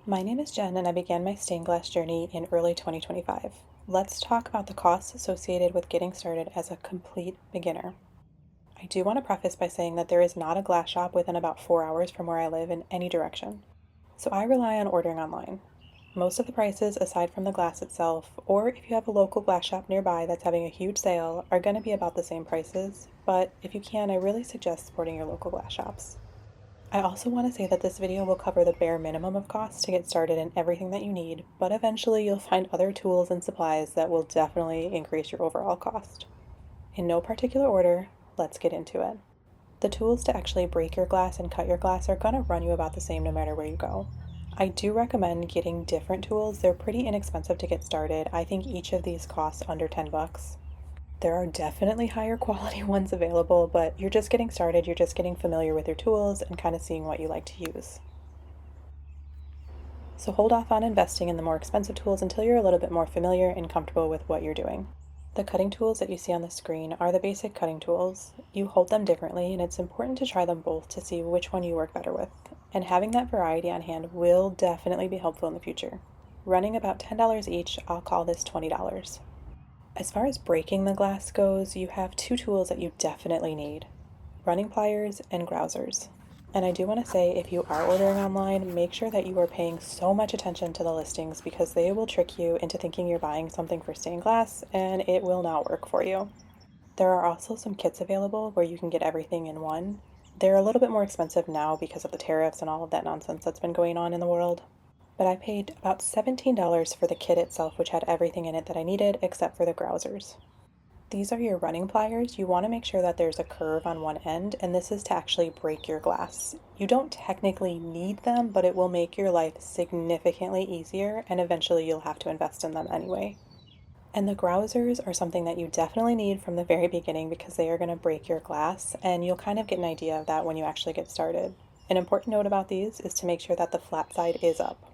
My name is Jen, and I began my stained glass journey in early 2025. Let's talk about the costs associated with getting started as a complete beginner. I do want to preface by saying that there is not a glass shop within about 4 hours from where I live in any direction, so I rely on ordering online. Most of the prices, aside from the glass itself, or if you have a local glass shop nearby that's having a huge sale, are going to be about the same prices, but if you can, I really suggest supporting your local glass shops. I also want to say that this video will cover the bare minimum of costs to get started in everything that you need, but eventually you'll find other tools and supplies that will definitely increase your overall cost. In no particular order, let's get into it. The tools to actually break your glass and cut your glass are going to run you about the same no matter where you go. I do recommend getting different tools. They're pretty inexpensive to get started. I think each of these costs under 10 bucks. There are definitely higher quality ones available, but you're just getting started, you're just getting familiar with your tools and kind of seeing what you like to use. So hold off on investing in the more expensive tools until you're a little bit more familiar and comfortable with what you're doing. The cutting tools that you see on the screen are the basic cutting tools. You hold them differently, and it's important to try them both to see which one you work better with. And having that variety on hand will definitely be helpful in the future. Running about $10 each, I'll call this $20. As far as breaking the glass goes, you have two tools that you definitely need: running pliers and grousers. And I do want to say, if you are ordering online, make sure that you are paying so much attention to the listings because they will trick you into thinking you're buying something for stained glass and it will not work for you. There are also some kits available where you can get everything in one. They're a little bit more expensive now because of the tariffs and all of that nonsense that's been going on in the world, but I paid about $17 for the kit itself, which had everything in it that I needed except for the grousers. These are your running pliers. You want to make sure that there's a curve on one end, and this is to actually break your glass. You don't technically need them, but it will make your life significantly easier, and eventually you'll have to invest in them anyway. And the grousers are something that you definitely need from the very beginning because they are going to break your glass, and you'll kind of get an idea of that when you actually get started. An important note about these is to make sure that the flat side is up.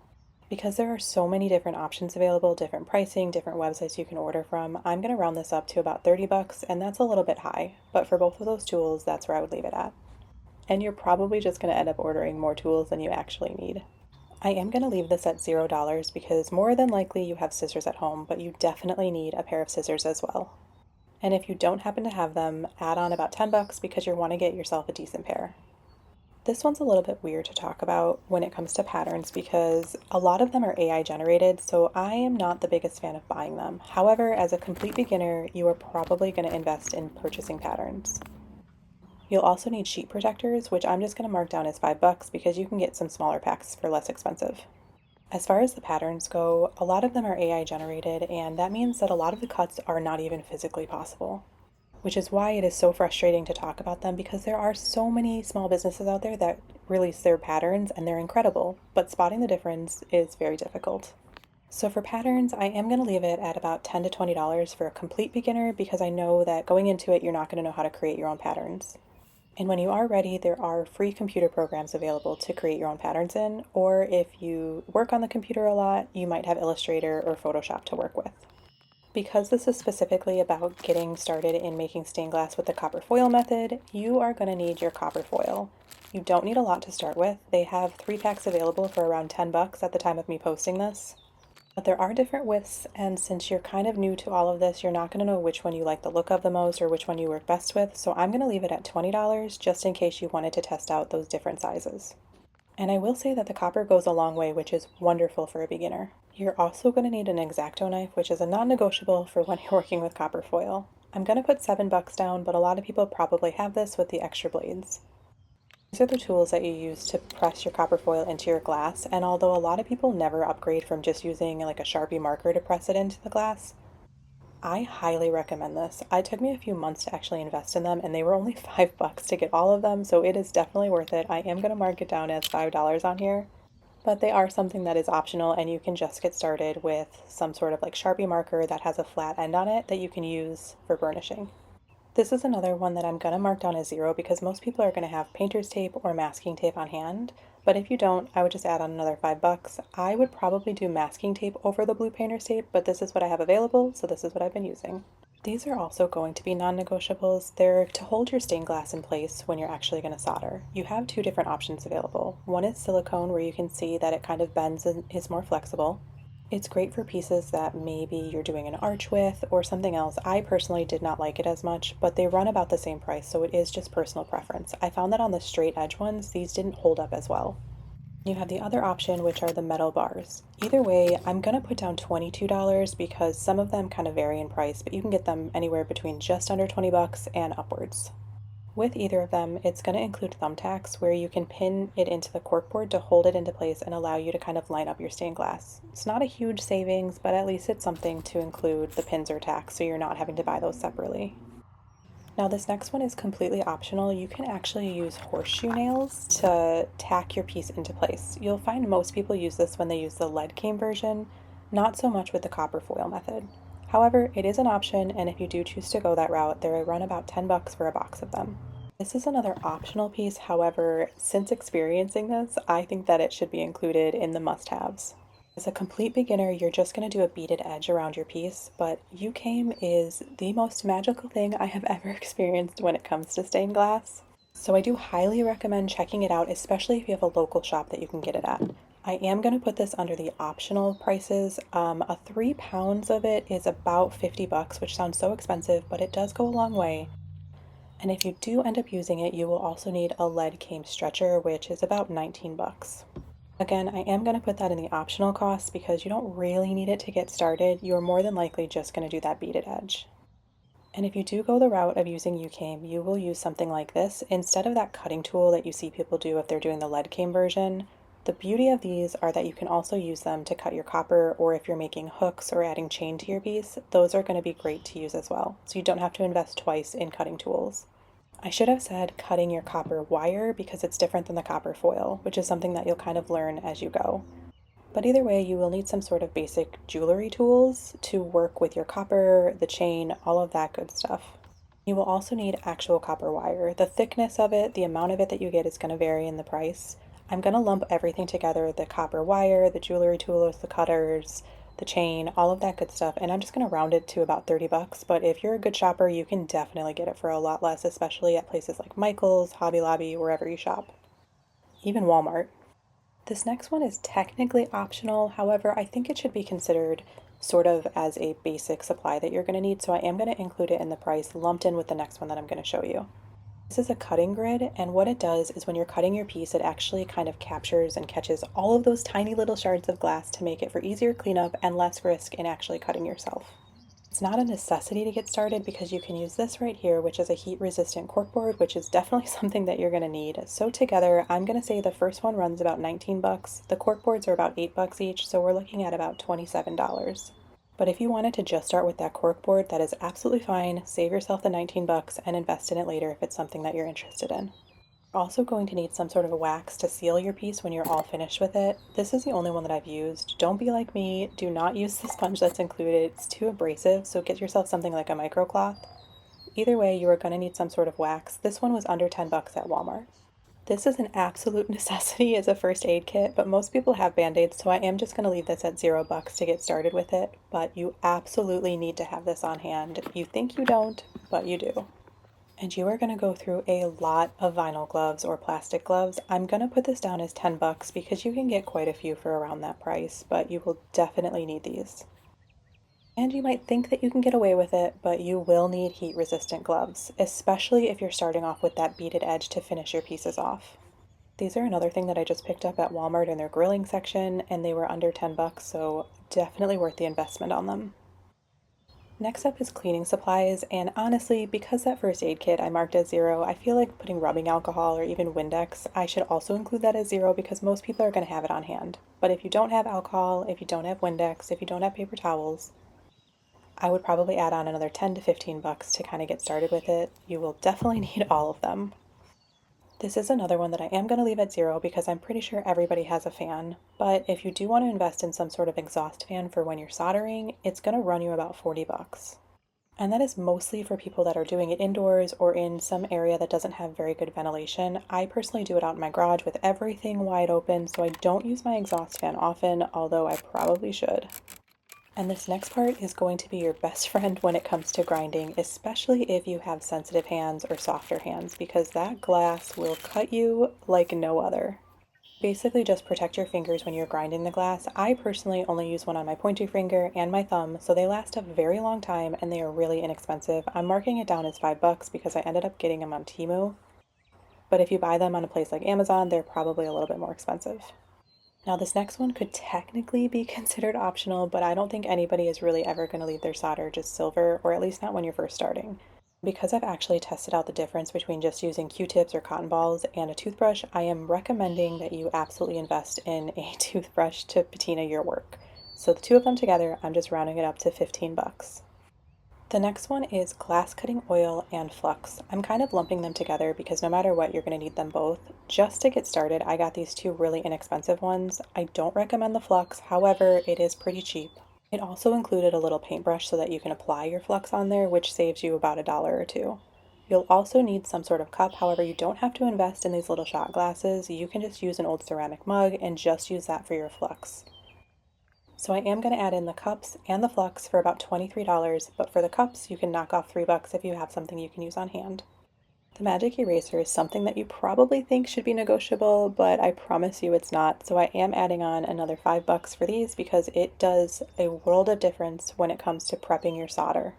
Because there are so many different options available, different pricing, different websites you can order from, I'm going to round this up to about 30 bucks, and that's a little bit high, but for both of those tools, that's where I would leave it at. And you're probably just going to end up ordering more tools than you actually need. I am going to leave this at $0 because more than likely you have scissors at home, but you definitely need a pair of scissors as well. And if you don't happen to have them, add on about 10 bucks because you want to get yourself a decent pair. This one's a little bit weird to talk about when it comes to patterns because a lot of them are AI generated, so I am not the biggest fan of buying them. However, as a complete beginner, you are probably going to invest in purchasing patterns. You'll also need sheet protectors, which I'm just going to mark down as 5 bucks because you can get some smaller packs for less expensive. As far as the patterns go, a lot of them are AI generated, and that means that a lot of the cuts are not even physically possible, which is why it is so frustrating to talk about them because there are so many small businesses out there that release their patterns and they're incredible, but spotting the difference is very difficult. So for patterns, I am going to leave it at about $10 to $20 for a complete beginner because I know that going into it, you're not going to know how to create your own patterns. And when you are ready, there are free computer programs available to create your own patterns in, or if you work on the computer a lot, you might have Illustrator or Photoshop to work with. Because this is specifically about getting started in making stained glass with the copper foil method, you are going to need your copper foil. You don't need a lot to start with. They have 3 packs available for around 10 bucks at the time of me posting this. But there are different widths, and since you're kind of new to all of this, you're not going to know which one you like the look of the most or which one you work best with, so I'm going to leave it at $20 just in case you wanted to test out those different sizes. And I will say that the copper goes a long way, which is wonderful for a beginner. You're also going to need an X-Acto knife, which is a non-negotiable for when you're working with copper foil. I'm going to put 7 bucks down, but a lot of people probably have this with the extra blades. These are the tools that you use to press your copper foil into your glass, and although a lot of people never upgrade from just using like a Sharpie marker to press it into the glass, I highly recommend this. It took me a few months to actually invest in them, and they were only 5 bucks to get all of them, so it is definitely worth it. I am going to mark it down as $5 on here, but they are something that is optional, and you can just get started with some sort of like Sharpie marker that has a flat end on it that you can use for burnishing. This is another one that I'm going to mark down as 0 because most people are going to have painter's tape or masking tape on hand. But if you don't, I would just add on another 5 bucks. I would probably do masking tape over the blue painter's tape, but this is what I have available, so this is what I've been using. These are also going to be non-negotiables. They're to hold your stained glass in place when you're actually going to solder. You have two different options available. One is silicone, where you can see that it kind of bends and is more flexible. It's great for pieces that maybe you're doing an arch with or something else. I personally did not like it as much, but they run about the same price, so it is just personal preference. I found that on the straight edge ones, these didn't hold up as well. You have the other option, which are the metal bars. Either way, I'm going to put down $22 because some of them kind of vary in price, but you can get them anywhere between just under 20 bucks and upwards. With either of them, it's going to include thumbtacks where you can pin it into the corkboard to hold it into place and allow you to kind of line up your stained glass. It's not a huge savings, but at least it's something to include the pins or tacks so you're not having to buy those separately. Now this next one is completely optional. You can actually use horseshoe nails to tack your piece into place. You'll find most people use this when they use the lead cane version, not so much with the copper foil method. However, it is an option, and if you do choose to go that route, they run about 10 bucks for a box of them. This is another optional piece. However, since experiencing this, I think that it should be included in the must-haves. As a complete beginner, you're just going to do a beaded edge around your piece, but UCAME is the most magical thing I have ever experienced when it comes to stained glass. So I do highly recommend checking it out, especially if you have a local shop that you can get it at. I am going to put this under the optional prices. A 3 pounds of it is about 50 bucks, which sounds so expensive, but it does go a long way. And if you do end up using it, you will also need a lead cane stretcher, which is about 19 bucks. Again, I am going to put that in the optional costs because you don't really need it to get started. You're more than likely just going to do that beaded edge. And if you do go the route of using UCAME, you will use something like this instead of that cutting tool that you see people do if they're doing the lead cane version. The beauty of these are that you can also use them to cut your copper, or if you're making hooks or adding chain to your piece, those are going to be great to use as well. So you don't have to invest twice in cutting tools. I should have said cutting your copper wire because it's different than the copper foil, which is something that you'll kind of learn as you go. But either way, you will need some sort of basic jewelry tools to work with your copper, the chain, all of that good stuff. You will also need actual copper wire. The thickness of it, the amount of it that you get is going to vary in the price. I'm going to lump everything together, the copper wire, the jewelry tools, the cutters, the chain, all of that good stuff, and I'm just going to round it to about 30 bucks, but if you're a good shopper, you can definitely get it for a lot less, especially at places like Michael's, Hobby Lobby, wherever you shop. Even Walmart. This next one is technically optional, however, I think it should be considered sort of as a basic supply that you're going to need, so I am going to include it in the price lumped in with the next one that I'm going to show you. This is a cutting grid, and what it does is when you're cutting your piece, it actually kind of captures and catches all of those tiny little shards of glass to make it for easier cleanup and less risk in actually cutting yourself. It's not a necessity to get started because you can use this right here, which is a heat-resistant corkboard, which is definitely something that you're going to need. So together, I'm going to say the first one runs about 19 bucks. The corkboards are about 8 bucks each, so we're looking at about $27. But if you wanted to just start with that corkboard, that is absolutely fine. Save yourself the 19 bucks and invest in it later if it's something that you're interested in. You're also going to need some sort of a wax to seal your piece when you're all finished with it. This is the only one that I've used. Don't be like me. Do not use the sponge that's included. It's too abrasive, so get yourself something like a microcloth. Either way, you are going to need some sort of wax. This one was under 10 bucks at Walmart. This is an absolute necessity as a first aid kit, but most people have band-aids, so I am just going to leave this at 0 bucks to get started with it, but you absolutely need to have this on hand. You think you don't, but you do. And you are going to go through a lot of vinyl gloves or plastic gloves. I'm going to put this down as 10 bucks because you can get quite a few for around that price, but you will definitely need these. And you might think that you can get away with it, but you will need heat-resistant gloves, especially if you're starting off with that beaded edge to finish your pieces off. These are another thing that I just picked up at Walmart in their grilling section, and they were under 10 bucks, so definitely worth the investment on them. Next up is cleaning supplies, and honestly, because that first aid kit I marked as 0, I feel like putting rubbing alcohol or even Windex, I should also include that as 0 because most people are going to have it on hand. But if you don't have alcohol, if you don't have Windex, if you don't have paper towels, I would probably add on another 10 to 15 bucks to kind of get started with it. You will definitely need all of them. This is another one that I am going to leave at 0 because I'm pretty sure everybody has a fan, but if you do want to invest in some sort of exhaust fan for when you're soldering, it's going to run you about 40 bucks. And that is mostly for people that are doing it indoors or in some area that doesn't have very good ventilation. I personally do it out in my garage with everything wide open, so I don't use my exhaust fan often, although I probably should. And this next part is going to be your best friend when it comes to grinding, especially if you have sensitive hands or softer hands, because that glass will cut you like no other. Basically, just protect your fingers when you're grinding the glass. I personally only use one on my pointer finger and my thumb, so they last a very long time and they are really inexpensive. I'm marking it down as $5 because I ended up getting them on Temu, but if you buy them on a place like Amazon, they're probably a little bit more expensive. Now, this next one could technically be considered optional, but I don't think anybody is really ever going to leave their solder just silver, or at least not when you're first starting. Because I've actually tested out the difference between just using Q-tips or cotton balls and a toothbrush, I am recommending that you absolutely invest in a toothbrush to patina your work. So the two of them together, I'm just rounding it up to $15. The next one is glass cutting oil and flux. I'm kind of lumping them together because no matter what, you're going to need them both. Just to get started, I got these two really inexpensive ones. I don't recommend the flux, however, it is pretty cheap. It also included a little paintbrush so that you can apply your flux on there, which saves you about $1 or $2. You'll also need some sort of cup, however, you don't have to invest in these little shot glasses. You can just use an old ceramic mug and just use that for your flux. So I am going to add in the cups and the flux for about $23, but for the cups, you can knock off $3 if you have something you can use on hand. The magic eraser is something that you probably think should be negotiable, but I promise you it's not. So I am adding on another $5 for these because it does a world of difference when it comes to prepping your solder.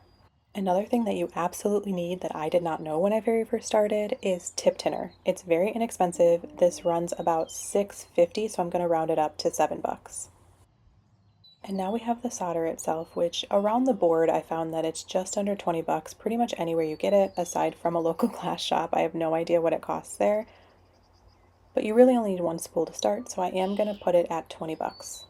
Another thing that you absolutely need that I did not know when I very first started is tip tinner. It's very inexpensive. This runs about $6.50, so I'm going to round it up to $7. And now we have the solder itself, which around the board I found that it's just under $20 pretty much anywhere you get it, aside from a local glass shop. I have no idea what it costs there, but you really only need one spool to start, so I am going to put it at $20.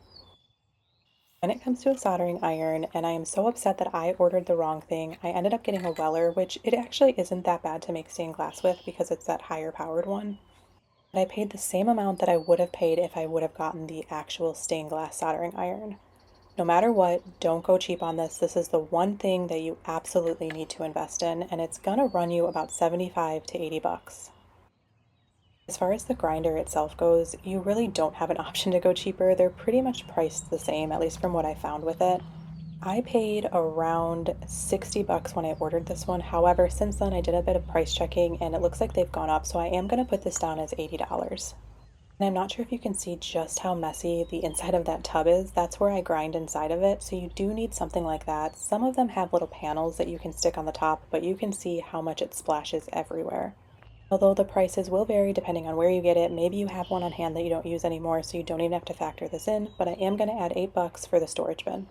When it comes to a soldering iron, and I am so upset that I ordered the wrong thing, I ended up getting a Weller, which it actually isn't that bad to make stained glass with because it's that higher powered one. But I paid the same amount that I would have paid if I would have gotten the actual stained glass soldering iron. No matter what, don't go cheap on this. This is the one thing that you absolutely need to invest in, and it's gonna run you about 75 to $80. As far as the grinder itself goes, you really don't have an option to go cheaper. They're pretty much priced the same, at least from what I found with it. I paid around $60 when I ordered this one. However, since then I did a bit of price checking and it looks like they've gone up, so I am gonna put this down as $80. And I'm not sure if you can see just how messy the inside of that tub is. That's where I grind inside of it, so you do need something like that. Some of them have little panels that you can stick on the top, but you can see how much it splashes everywhere. Although the prices will vary depending on where you get it. Maybe you have one on hand that you don't use anymore, so you don't even have to factor this in, but I am going to add $8 for the storage bin.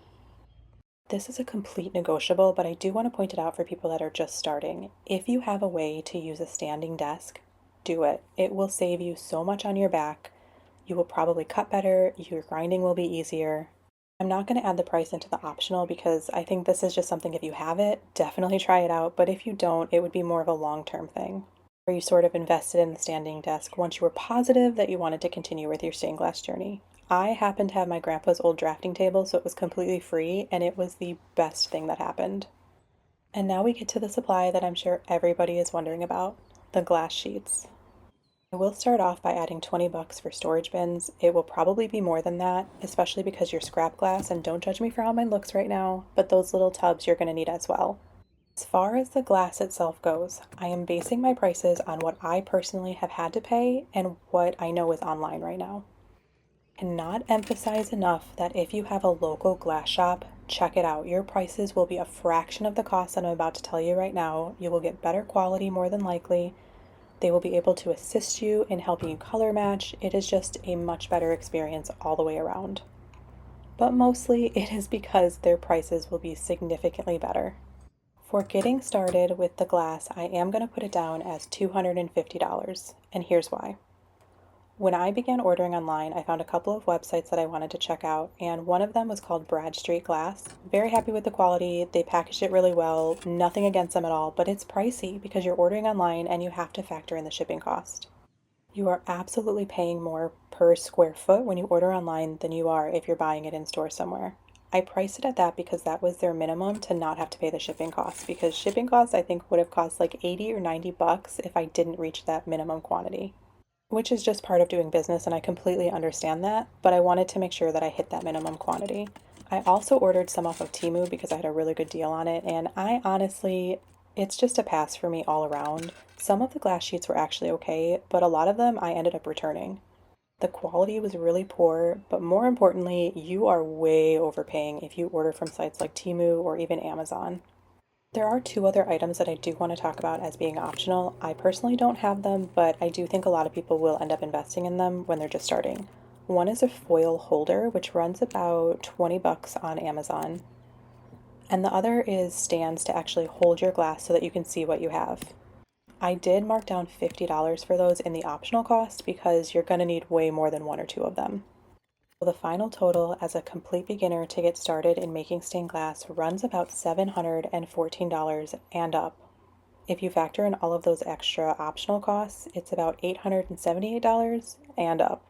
This is a complete negotiable, but I do want to point it out for people that are just starting. If you have a way to use a standing desk, do it. It will save you so much on your back. You will probably cut better, your grinding will be easier. I'm not going to add the price into the optional because I think this is just something if you have it, definitely try it out, but if you don't, it would be more of a long-term thing where you sort of invested in the standing desk once you were positive that you wanted to continue with your stained glass journey. I happened to have my grandpa's old drafting table, so it was completely free, and it was the best thing that happened. And now we get to the supply that I'm sure everybody is wondering about, the glass sheets. I will start off by adding $20 for storage bins. It will probably be more than that, especially because you're scrap glass, and don't judge me for how mine looks right now, but those little tubs you're going to need as well. As far as the glass itself goes, I am basing my prices on what I personally have had to pay and what I know is online right now. Cannot emphasize enough that if you have a local glass shop, check it out. Your prices will be a fraction of the cost that I'm about to tell you right now. You will get better quality more than likely. They will be able to assist you in helping you color match. It is just a much better experience all the way around. But mostly it is because their prices will be significantly better. For getting started with the glass, I am going to put it down as $250, and here's why. When I began ordering online, I found a couple of websites that I wanted to check out, and one of them was called Bradstreet Glass. Very happy with the quality. They packaged it really well. Nothing against them at all, but it's pricey because you're ordering online and you have to factor in the shipping cost. You are absolutely paying more per square foot when you order online than you are if you're buying it in store somewhere. I priced it at that because that was their minimum to not have to pay the shipping costs, because shipping costs I think would have cost like 80 or $90 if I didn't reach that minimum quantity, which is just part of doing business, and I completely understand that, but I wanted to make sure that I hit that minimum quantity. I also ordered some off of Temu because I had a really good deal on it, and I honestly, it's just a pass for me all around. Some of the glass sheets were actually okay, but a lot of them I ended up returning. The quality was really poor, but more importantly, you are way overpaying if you order from sites like Temu or even Amazon. There are two other items that I do want to talk about as being optional. I personally don't have them, but I do think a lot of people will end up investing in them when they're just starting. One is a foil holder, which runs about 20 bucks on Amazon, and the other is stands to actually hold your glass so that you can see what you have. I did mark down $50 for those in the optional cost because you're going to need way more than one or two of them. So the final total as a complete beginner to get started in making stained glass runs about $714 and up. If you factor in all of those extra optional costs, it's about $878 and up.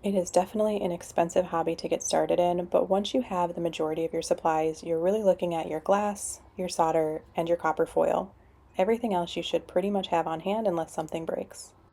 It is definitely an expensive hobby to get started in, but once you have the majority of your supplies, you're really looking at your glass, your solder, and your copper foil. Everything else you should pretty much have on hand unless something breaks.